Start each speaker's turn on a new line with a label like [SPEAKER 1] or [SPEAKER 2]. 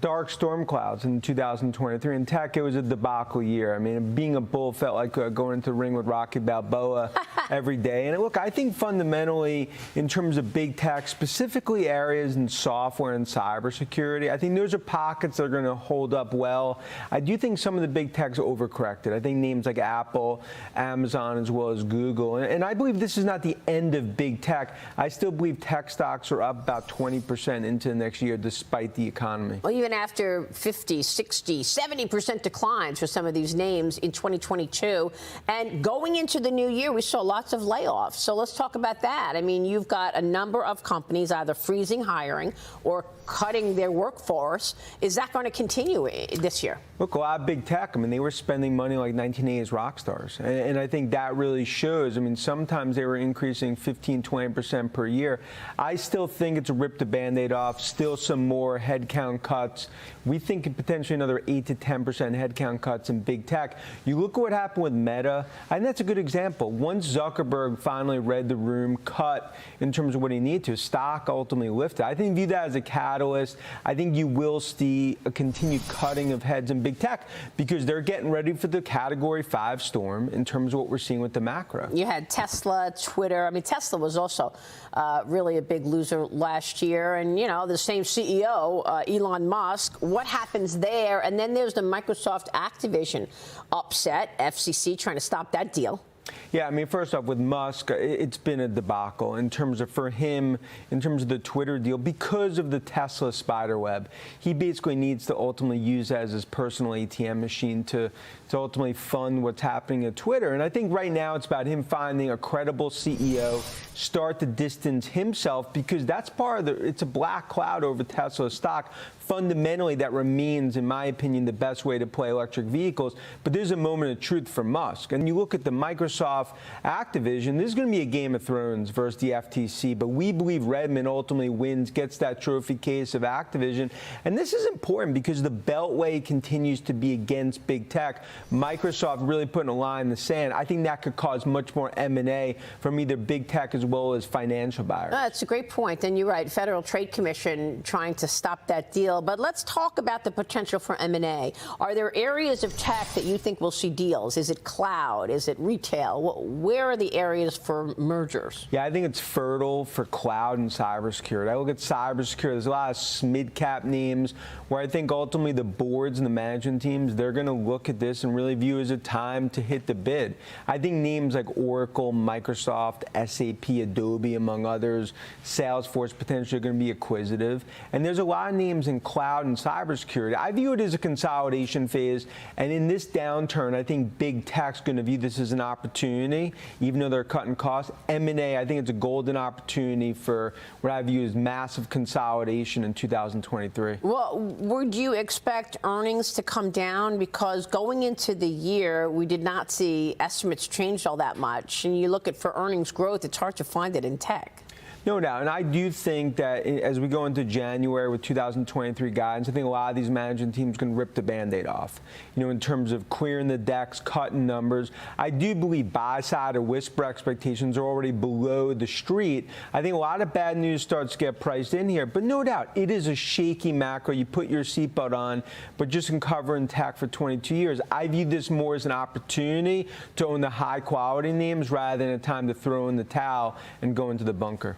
[SPEAKER 1] dark storm clouds in 2023. In tech, it was a debacle year. I mean, being a bull felt like going into the ring with Rocky Balboa every day. And look, I think fundamentally, in terms of big tech, specifically areas in software and cybersecurity, I think those are pockets that are going to hold up well. I do think some of the big techs overcorrected. I think names like Apple, Amazon, as well as Google. And I believe this is not the end of big tech. I still believe tech stocks are up about 20% into the next year, despite the economy.
[SPEAKER 2] Well, even after 50, 60, 70% declines for some of these names in 2022. And going into the new year, we saw lots of layoffs. So let's talk about that. I mean, you've got a number of companies either freezing hiring or cutting their workforce. Is that going to continue this year?
[SPEAKER 1] Look, a lot of big tech, I mean, they were spending money like 1980s rock stars. And I think that really shows. I mean, sometimes they were increasing 15, 20% per year. I still think it's a rip the Band-Aid off, still some more headcount cuts. We think potentially another 8 to 10% headcount cuts in big tech. You look at what happened with Meta, and that's a good example. Once Zuckerberg finally read the room, cut in terms of what he needed to, stock ultimately lifted. I think view that as a catalyst. I think you will see a continued cutting of heads in big tech because they're getting ready for the Category 5 storm in terms of what we're seeing with the macro.
[SPEAKER 2] You had Tesla, Twitter. I mean, Tesla was also really a big loser last year. And, you know, the same CEO, Elon Musk, what happens there? And then there's the Microsoft Activision upset, FCC trying to stop that deal.
[SPEAKER 1] Yeah, I mean, first off, with Musk, it's been a debacle in terms of, for him, in terms of the Twitter deal, because of the Tesla spiderweb. He basically needs to ultimately use that as his personal ATM machine to ultimately fund what's happening at Twitter. And I think right now it's about him finding a credible CEO, start to distance himself, because that's part of it's a black cloud over Tesla stock. Fundamentally, that remains, in my opinion, the best way to play electric vehicles. But there's a moment of truth for Musk. And you look at the Microsoft Activision, this is going to be a Game of Thrones versus the FTC. But we believe Redmond ultimately wins, gets that trophy case of Activision. And this is important because the Beltway continues to be against big tech. Microsoft really putting a line in the sand. I think that could cause much more M&A from either big tech as well as financial buyers.
[SPEAKER 2] That's a great point. And you're right, Federal Trade Commission trying to stop that deal. But let's talk about the potential for M&A. Are there areas of tech that you think will see deals? Is it cloud? Is it retail? Where are the areas for mergers?
[SPEAKER 1] Yeah, I think it's fertile for cloud and cybersecurity. I look at cybersecurity. There's a lot of mid-cap names where I think ultimately the boards and the management teams, they're going to look at this and really view it as a time to hit the bid. I think names like Oracle, Microsoft, SAP, Adobe, among others, Salesforce potentially going to be acquisitive. And there's a lot of names in cloud and cybersecurity. I view it as a consolidation phase. And in this downturn, I think big tech's going to view this as an opportunity, even though they're cutting costs. M&A, I think it's a golden opportunity for what I view as massive consolidation in 2023.
[SPEAKER 2] Well, would you expect earnings to come down? Because going into the year, we did not see estimates change all that much. And you look at for earnings growth, it's hard to find it in tech.
[SPEAKER 1] No doubt. And I do think that as we go into January with 2023 guidance, I think a lot of these management teams can rip the Band-Aid off. You know, in terms of clearing the decks, cutting numbers. I do believe buy-side or whisper expectations are already below the street. I think a lot of bad news starts to get priced in here. But no doubt, it is a shaky macro. You put your seatbelt on, but just in covering tech for 22 years. I view this more as an opportunity to own the high-quality names rather than a time to throw in the towel and go into the bunker.